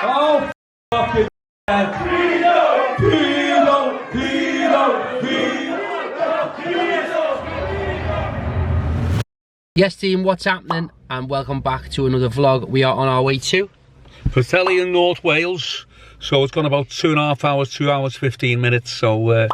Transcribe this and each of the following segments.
Oh, fucking Yes team, what's happening? And welcome back to another vlog. We are on our way to Botle in North Wales. So it's gone about 2.5 hours, 2 hours 15 minutes. So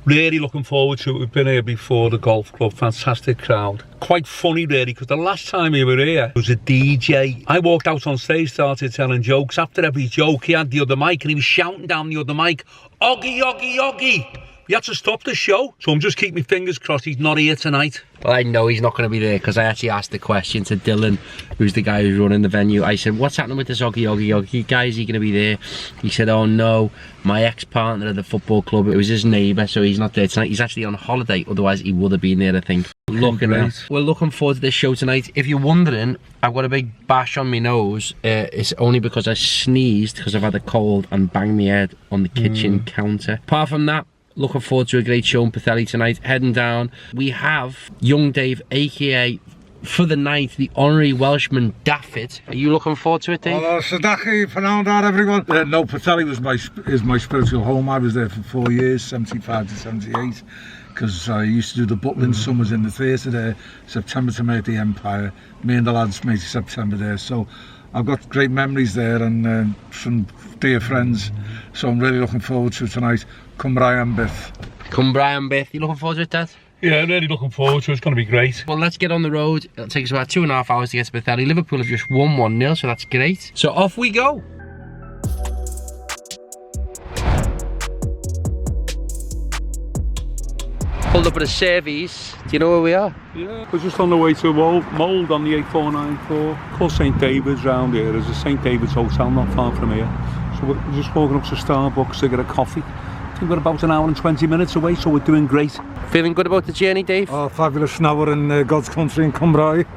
really looking forward to it. We've been here before, the golf club, fantastic crowd. Quite funny really, because the last time we were here, there was a DJ. I walked out on stage, started telling jokes. After every joke, he had the other mic and he was shouting down the other mic, "Oggy, Oggy, Oggy." We had to stop the show, so I'm just keeping my fingers crossed he's not here tonight. Well, I know he's not going to be there because I actually asked the question to Dylan, who's the guy who's running the venue. I said, what's happening with this Oggy, Oggy, Oggy guy? Is he going to be there? He said, oh no, my ex-partner at the football club, it was his neighbour, so he's not there tonight. He's actually on holiday, otherwise he would have been there, I think. We're looking forward to this show tonight. If you're wondering, I've got a big bash on my nose. It's only because I sneezed because I've had a cold and banged my head on the kitchen counter. Apart from that, looking forward to a great show in Botle tonight. Heading down, we have young Dave, aka for the night, the honorary Welshman Daffyd. Are you looking forward to it, Dave? Hello, Sadaki, Fernando, everyone. No, Botle is my spiritual home. I was there for 4 years, 75 to 78, because I used to do the Botle Wen summers in the theatre there, September to May at the Empire. Me and the lads made September there, so I've got great memories there and some dear friends, so I'm really looking forward to tonight. Cymraeg byth. Cymraeg byth. You looking forward to it, Dad? Yeah, really looking forward to it. It's going to be great. Well, let's get on the road. It'll take us about 2.5 hours to get to Botle. Liverpool have just won 1-0, so that's great. So off we go. Pulled up at a service. Do you know where we are? Yeah, we're just on the way to Mould on the 8494. Called St David's round here. There's a St David's hotel not far from here. So we're just walking up to Starbucks to get a coffee. I think we're about an hour and 20 minutes away, so we're doing great. Feeling good about the journey, Dave? Oh, fabulous now we're in God's country in Cymraeg.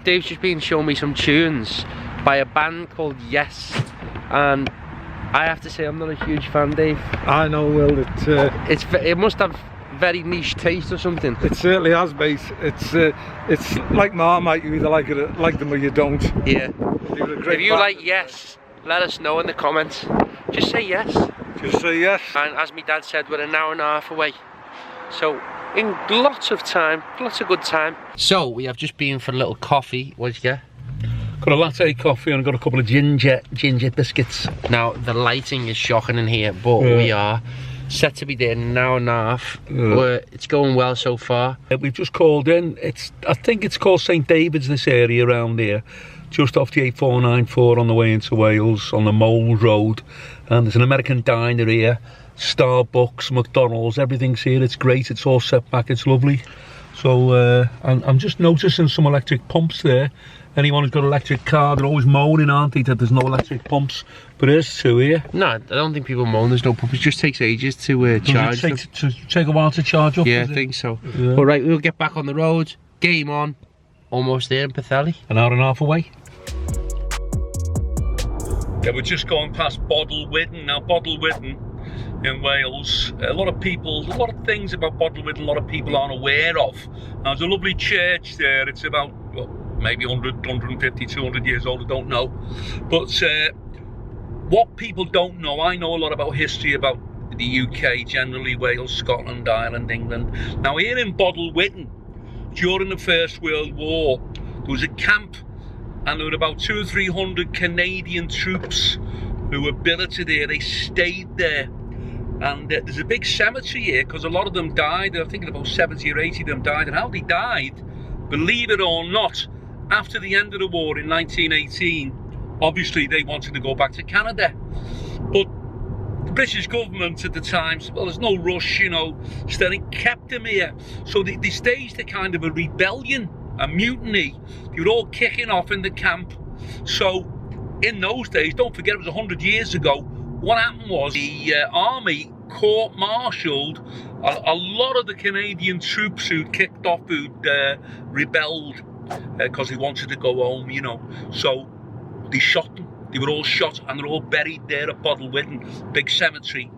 Dave's just been showing me some tunes by a band called Yes, and I have to say I'm not a huge fan, Dave. I know, Will. It must have very niche taste or something. It certainly has, mate. It's like Marmite. You either like them or you don't. Yeah. If you like Yes, let us know in the comments. Just say yes. Just say yes. And as my dad said, we're an hour and a half away. So, in lots of time, lots of good time. So, we have just been for a little coffee. What did you get? Got a latte coffee and got a couple of ginger biscuits. Now, the lighting is shocking in here, but we are set to be there in an hour and a half. It's going well so far. We've just called in. I think it's called St David's, this area around here. Just off the 8494 on the way into Wales, on the Mould Road. And there's an American diner here, Starbucks, McDonald's, everything's here. It's great, it's all set back, it's lovely. So I'm just noticing some electric pumps there. Anyone who's got an electric car, they're always moaning, aren't they, that there's no electric pumps. But there's two here. No, I don't think people moan there's no pump. It just takes ages to charge them. Take a while to charge up? Yeah, I think so. Yeah. All right, we'll get back on the road. Game on. Almost there in Botle. An hour and a half away. Yeah, we're just going past Botle Wen. Now, Botle Wen in Wales, a lot of things about Botle Wen a lot of people aren't aware of. Now, there's a lovely church there. It's about, well, maybe 100, 150, 200 years old, I don't know. But what people don't know, I know a lot about history about the UK, generally Wales, Scotland, Ireland, England. Now, here in Botle Wen, during the First World War, there was a camp, and there were about 200 or 300 Canadian troops who were billeted there. They stayed there, and there's a big cemetery here because a lot of them died. I think about 70 or 80 of them died, and how they died, believe it or not, after the end of the war in 1918, obviously they wanted to go back to Canada, but the British government at the time said, well, there's no rush, you know, Sterling kept them here. So they staged a kind of a rebellion, a mutiny. They were all kicking off in the camp. So in those days, don't forget it was 100 years ago, what happened was the army court-martialed a lot of the Canadian troops who'd kicked off, who'd rebelled because they wanted to go home, you know. So they shot them. They were all shot and they're all buried there at Botle Wen, big cemetery,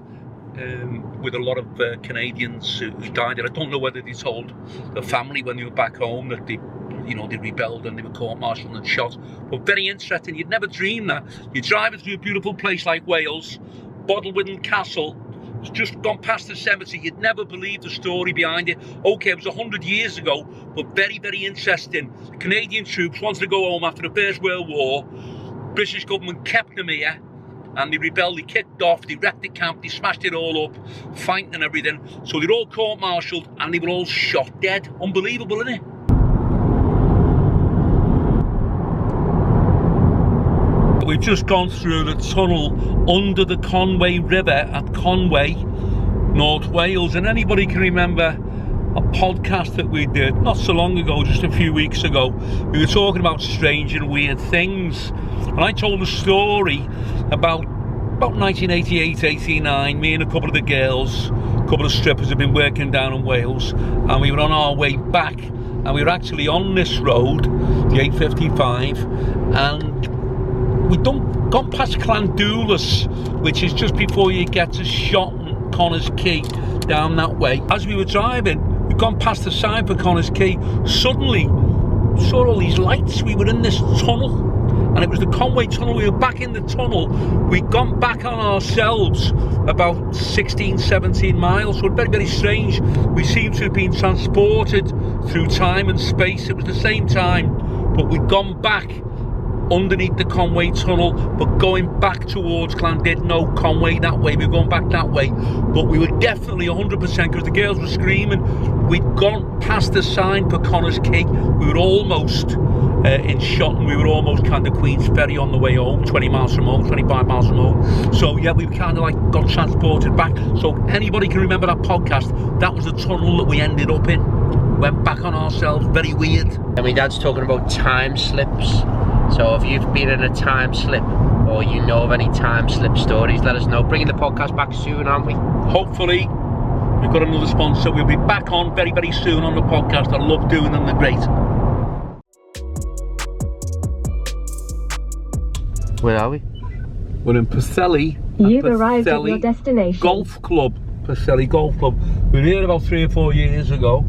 with a lot of Canadians who died there. I don't know whether they told the family when they were back home that they you know, they rebelled and they were court-martialed and shot. But very interesting, you'd never dream that. You're driving through a beautiful place like Wales, Botle Wen Castle, it's just gone past the cemetery. You'd never believe the story behind it. Okay, it was 100 years ago, but very, very interesting. The Canadian troops wanted to go home after the First World War. British government kept them here, and they rebelled, they kicked off, they wrecked the camp, they smashed it all up, fighting and everything. So they're all court-martialed and they were all shot dead. Unbelievable, isn't it? We've just gone through the tunnel under the Conway River at Conway, North Wales, and anybody can remember a podcast that we did not so long ago, just a few weeks ago. We were talking about strange and weird things, and I told a story about 1988, 89, me and a couple of the girls, a couple of strippers had been working down in Wales, and we were on our way back, and we were actually on this road, the 855, and we'd gone past Llandoulas, which is just before you get to Shotton, Connors Quay, down that way. As we were driving, we'd gone past the sign for Connors Quay. Suddenly, saw all these lights. We were in this tunnel, and it was the Conway Tunnel. We were back in the tunnel. We'd gone back on ourselves about 16, 17 miles. So very, very strange. We seemed to have been transported through time and space. It was the same time, but we'd gone back underneath the Conway Tunnel, but going back towards Llandudno, Conway that way. We were going back that way, but we were definitely 100%, because the girls were screaming. We'd gone past the sign for Connors Quay. We were almost in Shotton. We were almost kind of Queen's Ferry on the way home, 20 miles from home, 25 miles from home. So yeah, we kind of like got transported back. So anybody can remember that podcast? That was the tunnel that we ended up in. Went back on ourselves, very weird. And my dad's talking about time slips. So if you've been in a time slip, or you know of any time slip stories, let us know. Bringing the podcast back soon, aren't we? Hopefully. We've got another sponsor. We'll be back on very, very soon on the podcast. I love doing them, they're great. Where are we? We're in Pwllheli. You've arrived at your destination. Golf Club. Pwllheli Golf Club. We were here about 3 or 4 years ago,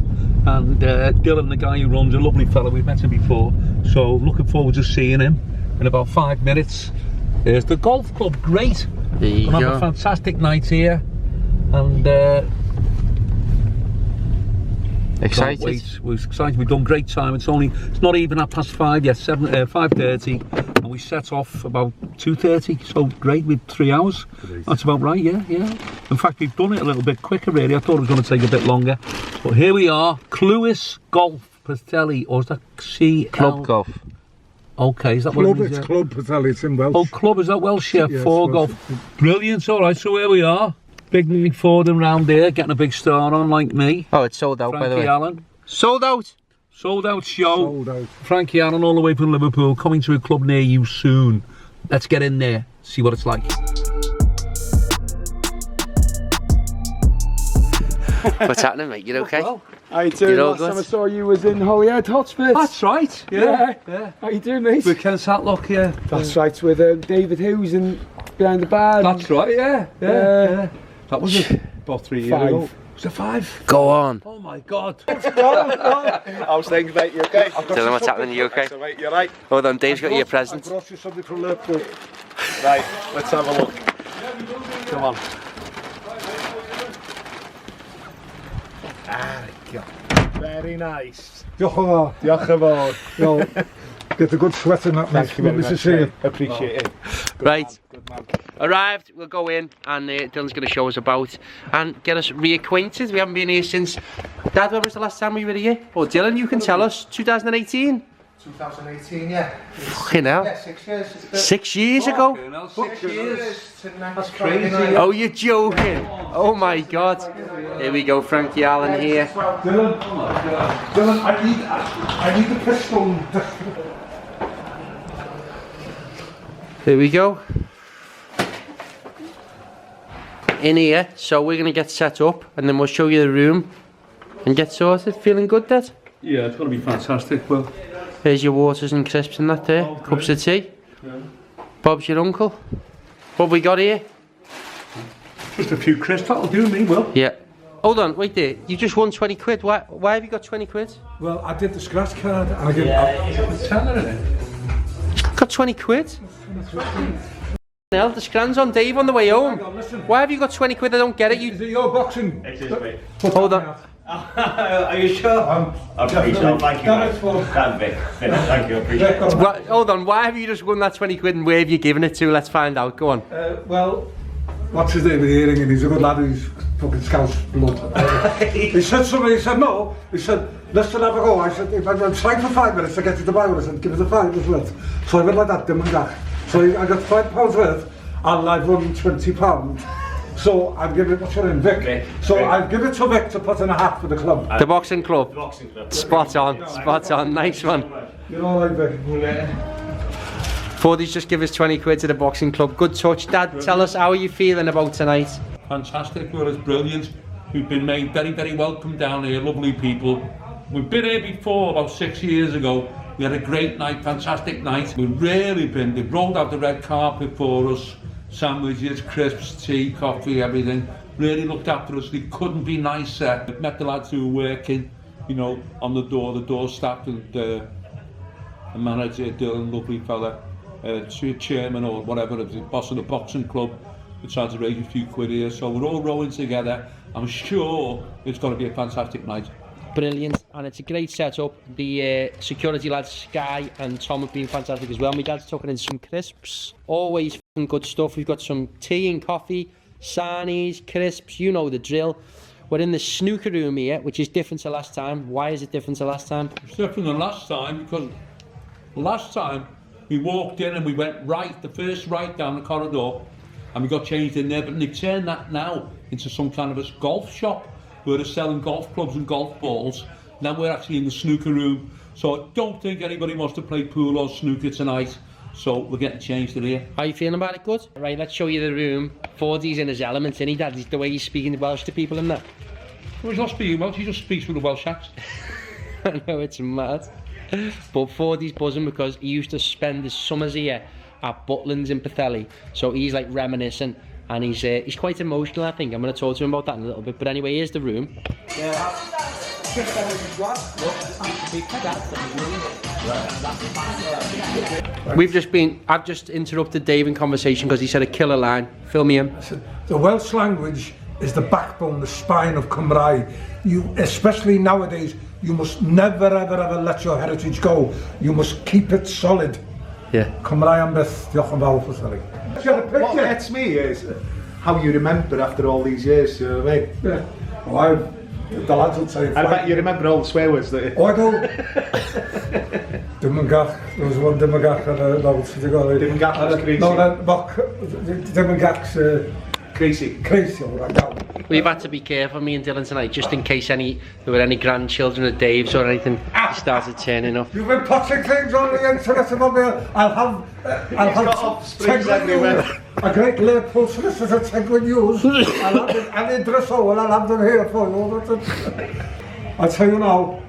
and Dylan, the guy who runs, a lovely fella, we've met him before, so looking forward to seeing him in about 5 minutes. There's the golf club, great. There you We'll go. have a fantastic night here, and Excited? can't wait. We're excited. We've done great time. It's not even 5:30 yet. 5:30, and we set off about 2:30. So great, with 3 hours. That's about right. Yeah. In fact, we've done it a little bit quicker. Really, I thought it was going to take a bit longer, but here we are. Cluis Golf Pwllheli, or is that C? Club Golf. Okay, is that Club, what it is? it's Club Pwllheli, it's in Welsh. Oh, club, is that Welsh? Yeah, Yeah, for it's golf. Welsh. Brilliant. All right, so here we are. Big Nick Forden round here, getting a big star on like me. Oh, it's sold out, by the Frankie way. Allen. Sold out? Sold out show. Sold out. Frankie Allen all the way from Liverpool, coming to a club near you soon. Let's get in there, see what it's like. What's happening, mate? You okay? Well, How you doing? You're all Last time I good? saw you was in Holyhead Hotspurs. that's right. Yeah. yeah. How you doing, mate? With Ken Satlock, yeah. That's right, with David Hughes and behind the bar. That's right, yeah. That was about 3 years 5. ago. Was it 5? Go on. Oh my God. How's things, mate? You okay? Dylan, what's happening? You okay? So, mate, you right? Hold on, Dave's got you a I present. brought you something from Liverpool. Right, let's have a look. Come on. Very nice. Diolch yn fawr. Diolch yn fawr. Well, get a good sweat in that, mate. Thank you very Lovely to much, see you. mate. Appreciate it. Good Right. man, good man. Arrived, we'll go in, and Dylan's going to show us about and get us reacquainted. We haven't been here since... Dad, when was the last time we were here? Oh, Dylan, you can tell us. 2018? 2018, yeah. Fucking hell. Yeah, 6 years. It's been 6 years ago? 6 years. to next That's Friday crazy. night. Oh, you're joking. Oh my God. Here we go, Frankie Allen here. Dylan, I need the pistol. Here we go. In here, so we're going to get set up, and then we'll show you the room and get sorted. Feeling good, Dad? Yeah, it's going to be fantastic. Well, Here's your waters and crisps and that there. Okay. Cups of tea. Yeah. Bob's your uncle. What have we got here? just a few crisps, that'll do me, Will. Yeah. hold on, wait there. You just won 20 quid. Why have you got 20 quid? Well, I did the scratch card. And I Got 20 quid? Hell, the scran's on Dave on the way home. Why have you got 20 quid? I don't get it. Is it your boxing? It is, mate. Hold on. Are you sure? I'm pretty sure. Thank you, mate. Thank you, I appreciate it. Right, hold on, why have you just won that 20 quid and where have you given it to? Let's find out, go on. Well, what's his name with the earring, and he's a good lad, he's fucking Scouse blood. He said something, he said no, he said, let's still have a go. I said, if I'm trying for 5 minutes to get you to buy one, I said, give us a 5 minutes worth. So I went like that, dim and dash. So I got £5 worth, and I've won £20. So I'm giving it, what's your name, Vic? So I'll give it to Vic to put in a hat for the club. The boxing club? The boxing club. Spot on, nice one. You're all right, Vic. Fordy's just give us 20 quid to the boxing club. Good touch. Dad, tell us, how are you feeling about tonight? Fantastic, well, it's brilliant. We've been made very, very welcome down here, lovely people. We've been here before, about 6 years ago. We had a great night, fantastic night. We've really been, they've rolled out the red carpet for us. Sandwiches, crisps, tea, coffee, everything. Really looked after us, they couldn't be nicer. We've met the lads who were working, you know, on the door staff, and the manager, Dylan, lovely fella. Chairman or whatever, the boss of the boxing club, we tried to raise a few quid here, so we're all rowing together. I'm sure it's going to be a fantastic night. Brilliant, and it's a great setup. The security lads, Sky and Tom, have been fantastic as well. My dad's tucking in some crisps, always good stuff. We've got some tea and coffee, sarnies, crisps, you know the drill. We're in the snooker room here, which is different to last time. Why is it different to last time? It's different than last time because last time we walked in and we went right, the first right down the corridor, and we got changed in there, but they turned that now into some kind of a golf shop where they're selling golf clubs and golf balls. Now we're actually in the snooker room, so I don't think anybody wants to play pool or snooker tonight, so we're getting changed in here. How are you feeling about it? Good? Right, let's show you the room. Fordy's in his element, isn't he, Dad? The way he's speaking Welsh to people and that. Well, he's not speaking Welsh, he just speaks with a Welsh accent. I know, it's mad. But Fordy's buzzing because he used to spend his summers here at Butlin's in Pwllheli, so he's like reminiscing, and he's quite emotional, I think. I'm going to talk to him about that in a little bit, but anyway, here's the room. I've just interrupted Dave in conversation because he said a killer line. Fill me in. The Welsh language is the backbone, the spine of Cymraeg. You, especially nowadays, you must never ever let your heritage go. You must keep it solid. Yeah. Cymraeg am byth, diolch yn fawr for sori. What gets me is how you remember after all these years, you know what I mean? Yeah. Well, the lads will tell you. I bet you remember all the swear words, don't you? Oh, I do. Dim yn gach, there was one dim yn gach ar y lawr sydd wedi goli. Dim yn gach was crazy. No, dim yn gach's Crazy. crazy, all right now. We've had to be careful, me and Dylan, tonight, just in case there were any grandchildren of Dave's or anything started turning up. You've been potting things on the internet about me. I'll have offsprings everywhere. A great Liverpool solicitors at Tegwyn News. I'll have any dressel, I'll have them here for you. I tell you now,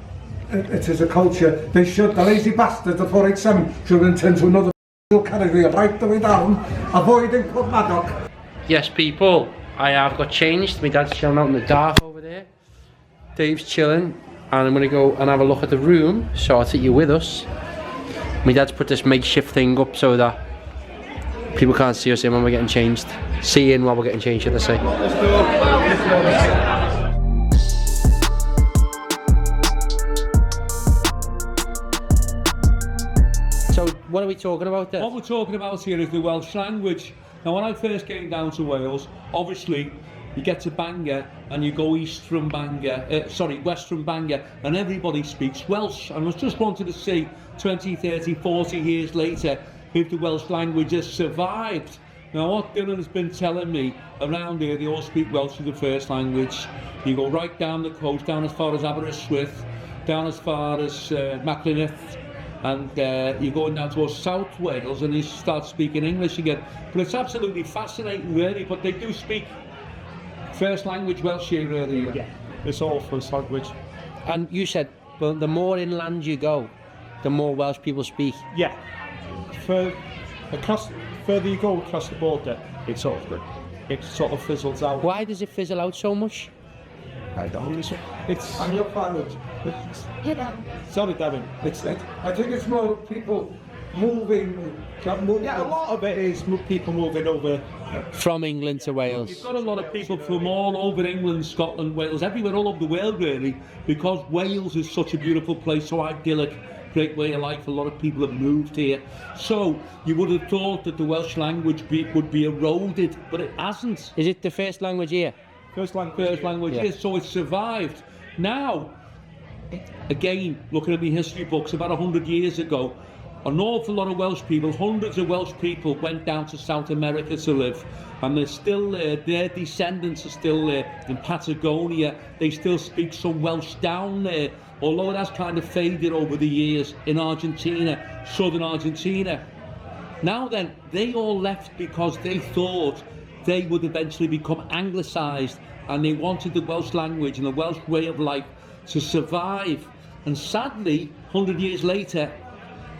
it is a culture. They should, the lazy bastards, the 487, should intend to another category right the way down, avoiding Club Maddock. Yes, people, I have got changed. My dad's chilling out in the dark over there. Dave's chilling, and I'm going to go and have a look at the room, so I'll take you with us. My dad's put this makeshift thing up so that people can't see us in when we're getting changed. See you in while we're getting changed, should I say. So, what are we talking about there? What we're talking about here is the Welsh language. Now, when I first came down to Wales, obviously, you get to Bangor and you go west from Bangor, and everybody speaks Welsh. And I was just wanted to see 20, 30, 40 years later if the Welsh language has survived. Now, what Dylan has been telling me, around here they all speak Welsh as the first language. You go right down the coast, down as far as Aberystwyth, down as far as Maclyneth, and you're going down towards South Wales and you start speaking English again. But it's absolutely fascinating, really, but they do speak first language Welsh here, really. Yeah, it's all first language. And you said, well, the more inland you go, the more Welsh people speak. Yeah. Further you go across the border, it sort of fizzles out. Why does it fizzle out so much? I don't listen. It's. And your family. Sorry, Darren. It's. I think it's more people moving. Yeah, a lot of it is people moving over. From England to Wales. You've got a lot of people from all over England, Scotland, Wales, everywhere, all over the world really, because Wales is such a beautiful place, so idyllic, great way of life. A lot of people have moved here. So you would have thought that the Welsh language would be eroded, but it hasn't. Is it the first language here? First language Yeah. is, so it's survived. Now, again, looking at the history books, about 100 years ago, an awful lot of Welsh people, hundreds of Welsh people went down to South America to live, and they're still there. Their descendants are still there in Patagonia. They still speak some Welsh down there, although it has kind of faded over the years in Argentina, southern Argentina. Now then, they all left because they thought they would eventually become anglicised, and they wanted the Welsh language and the Welsh way of life to survive. And sadly, 100 years later,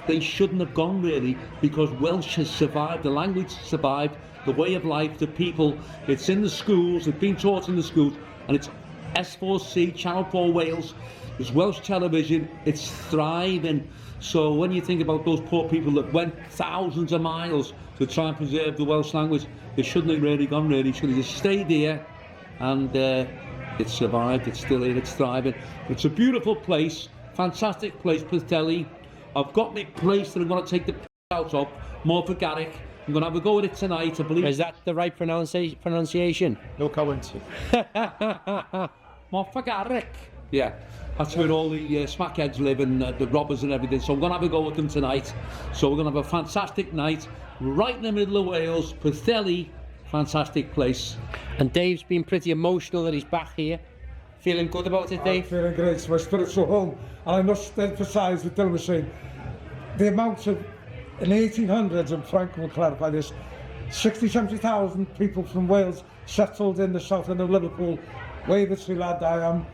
they shouldn't have gone really, because Welsh has survived, the language has survived, the way of life, the people. It's in the schools, it's been taught in the schools, and it's S4C, Channel 4 Wales, there's Welsh television, it's thriving. So when you think about those poor people that went thousands of miles to try and preserve the Welsh language, they shouldn't have really gone really, should have just stayed here, and it's survived, it's still here, it's thriving. It's a beautiful place, fantastic place, Botle. I've got my place that I'm going to take the out of, Morfagaric. I'm going to have a go at it tonight, I believe. Is that the right pronunciation? No comment. Morfagaric. Yeah, that's where all the smackheads live, and the robbers and everything. So I'm going to have a go at them tonight. So we're going to have a fantastic night, right in the middle of Wales, Botle, fantastic place. And Dave's been pretty emotional that he's back here. Feeling good about it, Dave? I'm feeling great. It's my spiritual home. And I must emphasise what Dylan was saying. The amount of, in the 1800s, and Frank will clarify this, 60, 70,000 people from Wales settled in the south end of Liverpool, Wavertree lad I am,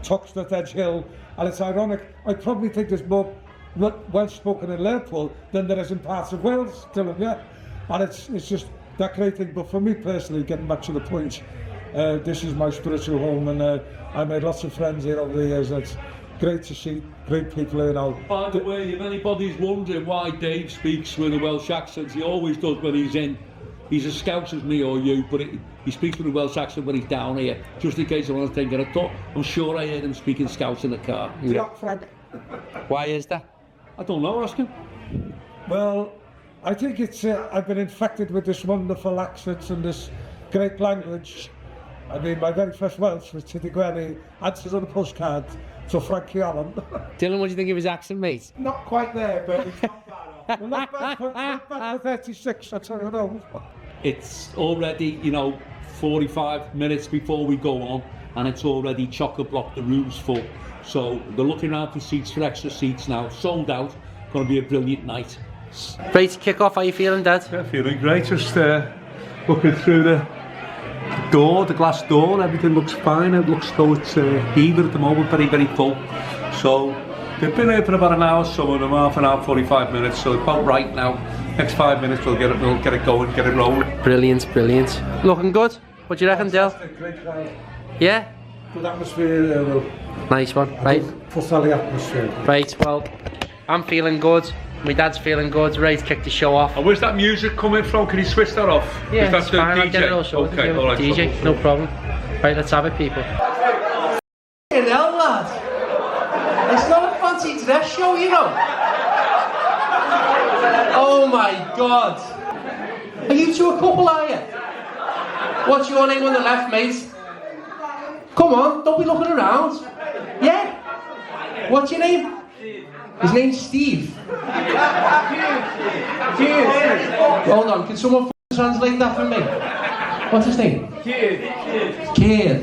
Tuxteth, Edge Hill, and it's ironic, I probably think there's more Welsh spoken in Liverpool than there is in parts of Wales, Dylan, yeah? And it's just that great thing, but for me personally, getting back to the point, this is my spiritual home, and I made lots of friends here over the years. It's great to see great people here now. By the way, if anybody's wondering why Dave speaks with a Welsh accent, he always does when he's in. He's as Scouse as me or you, but he speaks with a Welsh accent when he's down here, just in case I want to think of it. I'm sure I heard him speaking Scouse in the car. Yeah. Why is that? I don't know, ask him. Well, I think it's, I've been infected with this wonderful accent and this great language. I mean, my very first Welsh was Tiddy Gwenny, answers on a postcard to Frankie Allen. Dylan, what do you think of his accent, mate? Not quite there, but it's not bad off. Well, not bad for 36, I tell you no. It's already, 45 minutes before we go on, and it's already chock-a-block, the room's full. So they're looking around for seats, for extra seats now, sold out. Going to be a brilliant night. Ready to kick off, how are you feeling, Dad? Yeah, feeling great, just looking through the door, the glass door, everything looks fine. It looks though it's even at the moment, very, very full. So they've been here for about an hour, some of them half an hour, 45 minutes, so about right now. Next 5 minutes we'll get it going, get it rolling. Brilliant, brilliant. Looking good? What do you reckon, Del? Great crowd. Yeah? Good atmosphere there, Will. Nice one, right. Botle atmosphere. Right, well, I'm feeling good. My dad's feeling good, ready to kick the show off. And where's that music coming from? Can you switch that off? Yeah, is that it's the fine, DJ? I'll get it all sorted. Okay, all right. DJ, no problem. Right, let's have it, people. Fucking hell, lad. It's not a fancy dress show, you know. Oh my God. Are you two a couple, are you? What's your name on the left, mate? Come on, don't be looking around. Yeah? What's your name? His name's Steve. Hold on, can someone translate that for me? What's his name? Keir.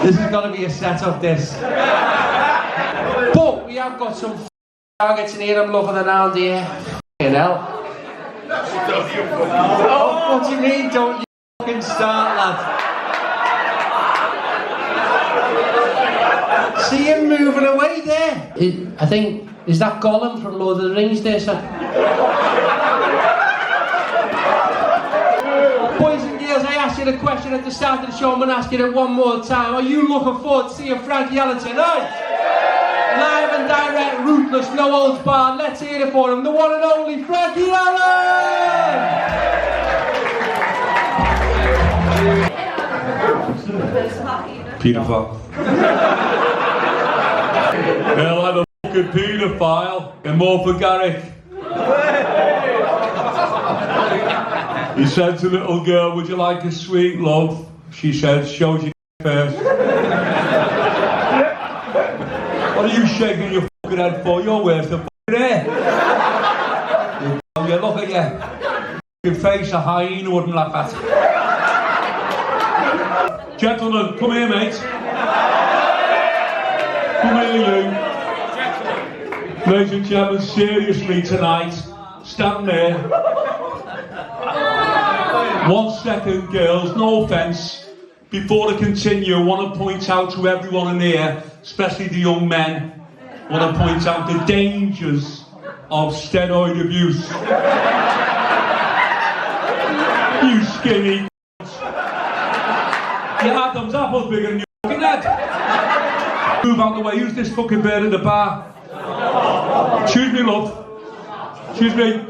This has got to be a setup, this. But we have got some targets in here. I'm looking around here. Fucking hell. Oh, what do you mean, don't you fucking start, lad? See him moving away there. I think, is that Gollum from Lord of the Rings there, sir? Boys and girls, I ask asked you the question at the start of the show, I'm going to ask you it one more time. Are you looking forward to seeing Frankie Allen tonight? Live and direct, ruthless, no holds barred. Let's hear it for him, the one and only Frankie Allen! Paedophile. Hell, I'm a fucking paedophile. And more for Gareth. He said to the little girl, would you like a sweet love? She said, show your first. What are you shaking your fucking head for? You're worth the fucking hair. You look at you. Your face, a hyena wouldn't laugh at. Gentlemen, come here, mate. Come here, you. Ladies and gentlemen, seriously tonight, stand there. 1 second, girls, no offence. Before I continue, I want to point out to everyone in here, especially the young men, I want to point out the dangers of steroid abuse. You skinny. Your Adam's apple's bigger than your fucking head. Move out the way, who's this fucking bird in the bar? Excuse me, love. Excuse me.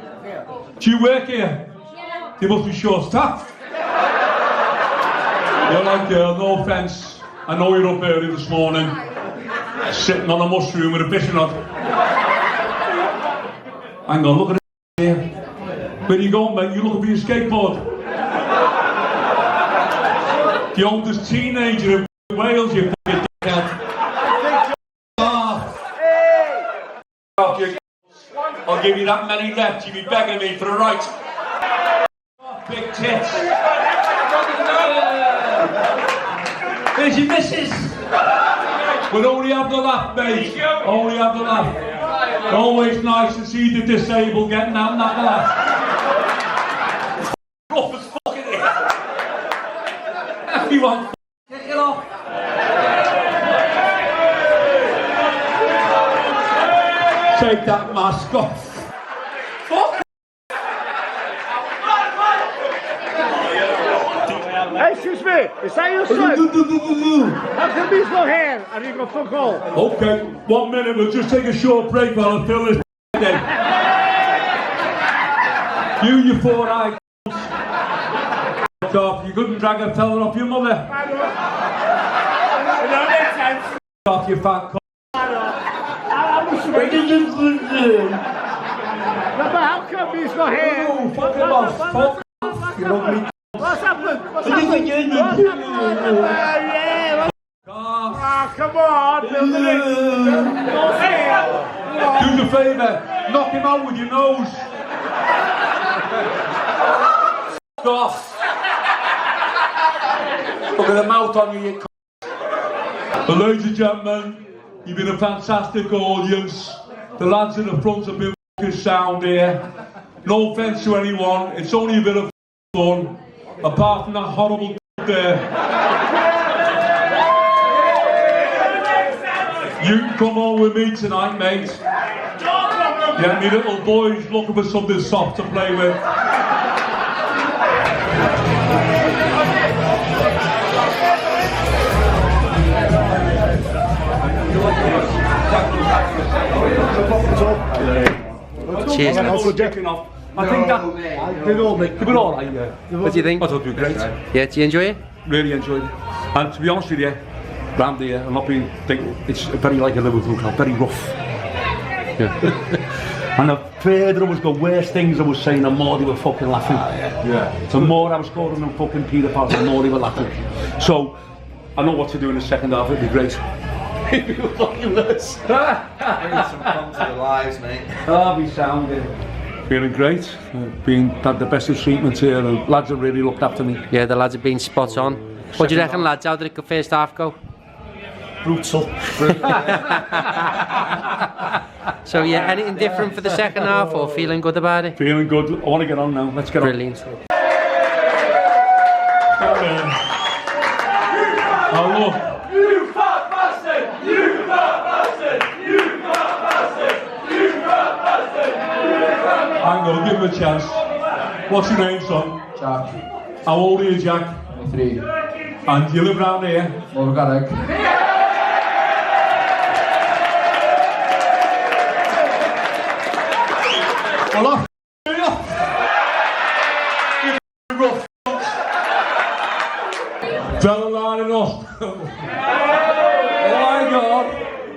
Do you work here? You must be short-staffed. You're like, girl, no offence. I know you're up early this morning, sitting on a mushroom with a fishing rod. Hang on, look at it here. Where are you going, mate? You looking for your skateboard? The oldest teenager in Wales, you fucking dickhead. I'll give you that many left, you'll be begging me for a right. Big tits. There's your missus. We'll only have the laugh, mate. Only have the laugh. Always nice to see the disabled getting out and have the laugh. Rough as fuck it is. Everyone, get it off. Take that mask off. Fuck. Hey, excuse me, is that your son? How come he's not here? And you got fuck all? Okay, 1 minute, we'll just take a short break while I fill this in. You four-eyed off. You couldn't drag a fella off your mother. Off your fat cock. How come he's not here? Oh, fuck him off. Fuck you ugly. What's happened? What's happened? Oh, come on, build it in. Do us a favour, knock him out with your nose. Off. Look at the mouth on you, you c***. Well, ladies and gentlemen, you've been a fantastic audience. The lads in the front have been f***ing sound here. No offence to anyone, it's only a bit of fun. Apart from that horrible there. You can come on with me tonight, mate. Yeah, me little boy's looking for something soft to play with. Cheers. I think that Did all it was all right, yeah. What do you think? I thought it was great. Yeah, do you enjoy it? Really enjoyed it. And to be honest with you, round here, I'm not being it's very like a Liverpool club, very rough. Yeah. And the further I was going, worse things I was saying, the more they were fucking laughing. Yeah. The more I was calling them fucking paedophiles, the more they were laughing. So, I know what to do in the second half, it'd be great. It'd be fucking nuts. Bring some fun to your lives, mate. I'll be sounding. Feeling great. Had the best of treatment here. The lads have really looked after me. Yeah, the lads have been spot on. What do you reckon, lads? How did the first half go? Brutal. So yeah, anything different for the second half or feeling good about it? Feeling good. I want to get on now. Let's get Brilliant. on. Brilliant. Oh look. You fat bastard! You fat bastard! You fat bastard! You fat bastard! Hang on, give him a chance. What's your name, son? Jack. How old are you, Jack? 3. And you live round here? Well, we got it. Well, off. Tell a line enough. Oh my God.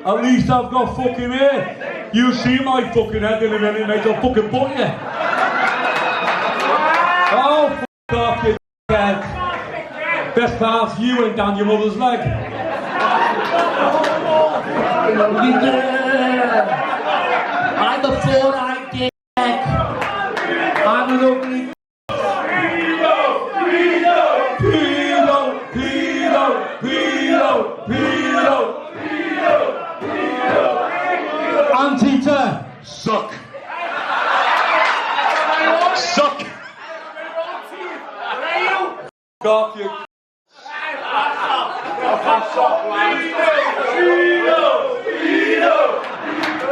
At least I've got fucking hair. You see my fucking head in a minute, mate. I'll fucking butt you. Oh, f*** off, you head. Best part, you went down your mother's leg. I'm a four-eyed dick. I'm an ugly. Antita, suck. Suck. Off you.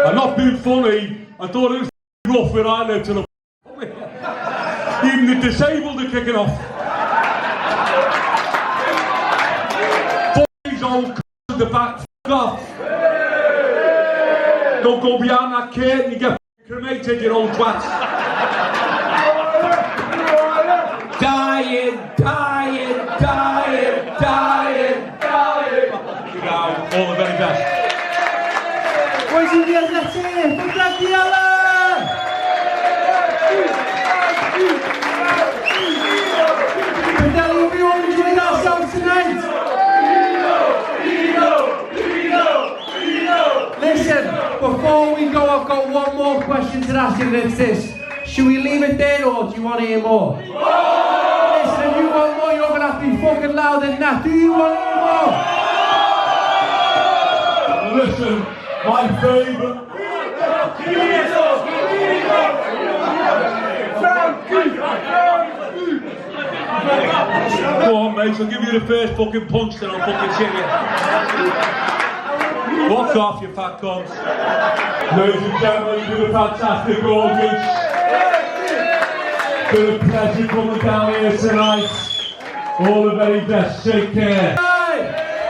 I'm not being funny. I thought it was rough where I lived till even the disabled are kicking off. Fuck these old c***s at the back, f*** off. Don't go behind that curtain, you get cremated, you old twats. Dying, dying, dying, dying, dying. You know, all the very best. Boys and girls, let's hear it for Frankie Allen! Botle, hope you all enjoyed ourselves tonight. Listen, before we go, I've got one more question to ask you, and it's this. Should we leave it there, or do you want to hear more? Listen, if you want more, you're going to have to be fucking louder than that. Do you want to hear more? Listen, my favourite. Go on, mate, I'll give you the first fucking punch, then I'll fucking shit you. Walk off, you fat cunts. Ladies and gentlemen, you've been a fantastic audience. It's been a pleasure coming down here tonight. All the very best, take care. Hey,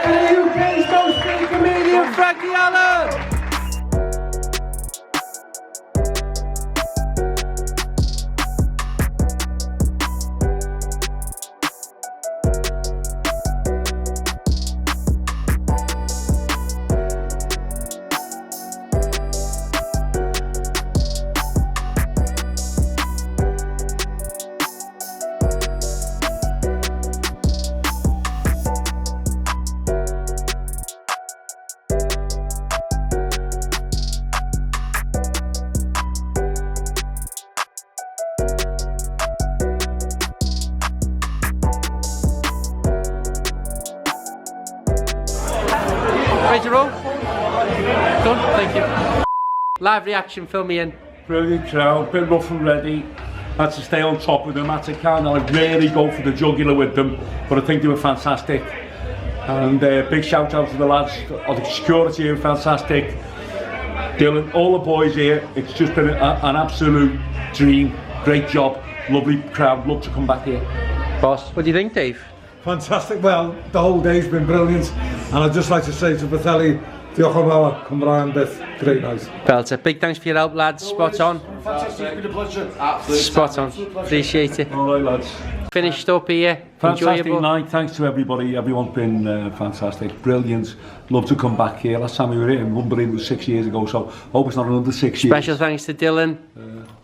for the UK's most big comedian, Frankie Allen! Ready to roll? Done, thank you. Live reaction, fill me in. Brilliant crowd, bit rough and ready. Had to stay on top of them, had to kind of really go for the jugular with them, but I think they were fantastic. And big shout out to the lads, the security here, fantastic. Dylan, all the boys here, it's just been an absolute dream. Great job, lovely crowd, love to come back here. Boss, what do you think, Dave? Fantastic. Well, the whole day's been brilliant, and I'd just like to say to Botle, diolch yn fawr, Cymraeg beth, great night. Belter, big thanks for your help, lads. Spot on. Fantastic, it's been a pleasure. Absolutely. Spot on. Appreciate it. All right, lads. Finished up here. Fantastic Enjoyable night. Thanks to everybody. Everyone's been fantastic, brilliant. Love to come back here. Last time we were here, I wouldn't believe it was 6 years ago. So hope it's not another 6 years. Special thanks to Dylan.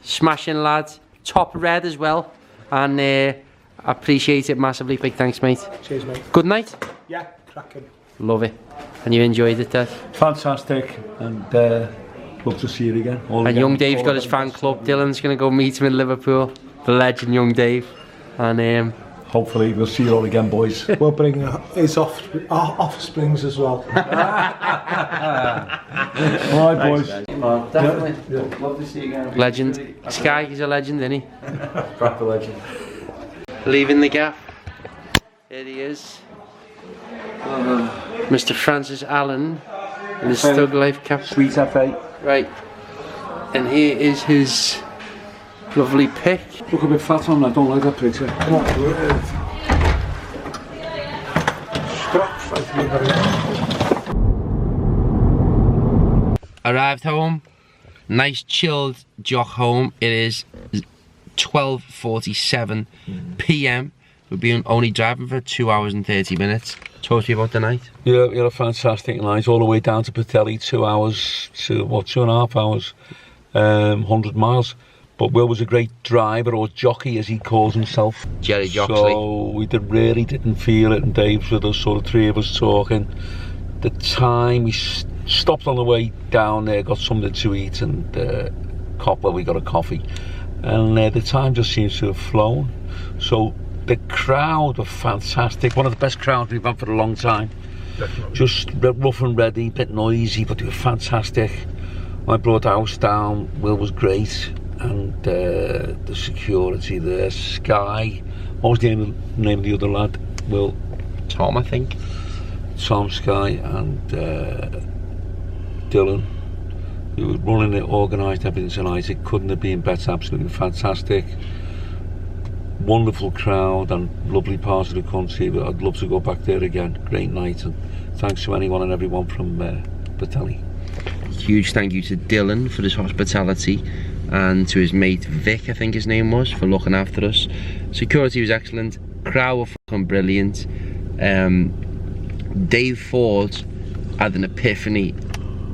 Smashing lad. Top red as well. And I appreciate it massively. Big thanks, mate. Cheers, mate. Good night. Yeah, cracking. Love it. And you enjoyed it, Dad? Fantastic, and love to see you again. And young Dave's got his fan club. Dylan's going to go meet him in Liverpool. The legend, young Dave. And hopefully we'll see you all again, boys. We'll bring his offsprings as well. All right, boys. Definitely. Yeah. Love to see you again. Legend. Sky is a legend, isn't he? Proper legend. Leaving the gaff. Here he is. Mr. Francis Allen in his Thug Life cap. Sweet FA. Right. And here is his lovely pic. Look a bit fat on, I don't like that picture. Thank you very much. Arrived home, nice chilled jog home. It is 12:47 p.m. We've been only driving for 2 hours and 30 minutes. Talk to you about the night. Yeah, we had a fantastic night, all the way down to Botle, 2 hours to, what, 2.5 hours, 100 miles. But Will was a great driver, or jockey as he calls himself. Jerry Joxley. So we really didn't feel it, and Dave's with us, so the three of us talking. The time, we stopped on the way down there, got something to eat, and we got a coffee. And the time just seems to have flown. So the crowd were fantastic. One of the best crowds we've had for a long time. Definitely. Just rough and ready, bit noisy, but they were fantastic. I brought the house down. Will was great, and the security there. Sky. What was the name of the other lad? Will. Tom, I think. Tom, Sky, and Dylan. who was running it, organised everything tonight. It couldn't have been better. Absolutely fantastic. Wonderful crowd and lovely part of the country. But I'd love to go back there again. Great night, and thanks to anyone and everyone from Botle. Huge thank you to Dylan for his hospitality, and to his mate Vic, I think his name was, for looking after us. Security was excellent, crowd were fucking brilliant. Dave Ford had an epiphany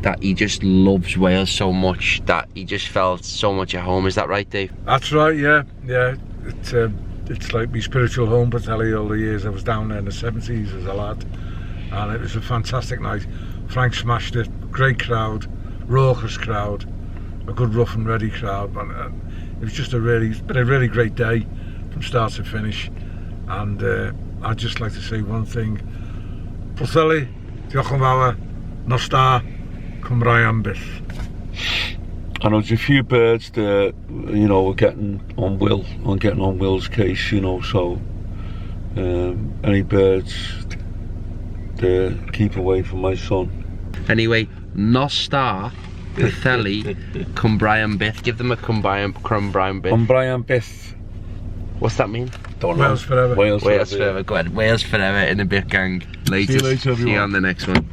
that he just loves Wales so much that he just felt so much at home. Is that right, Dave? That's right, yeah. It's like my spiritual home, Botle, all the years I was down there in the 70s as a lad, and it was a fantastic night. Frank smashed it, great crowd, raucous crowd, a good rough and ready crowd, and it was just it's been a really great day from start to finish. And I'd just like to say one thing: Botle, diolch yn fawr, nos da, Cymru am byth. I know there's a few birds that, you know, were getting on Will's case, you know, so any birds to keep away from my son. Anyway, nos da, Botle, Cymru am byth. Give them a Cymru am byth. Cymru am byth. What's that mean? Don't know. Wales forever. Wales forever. Go ahead. Wales forever in a bit, gang. Later. See you later, See you everyone. on the next one.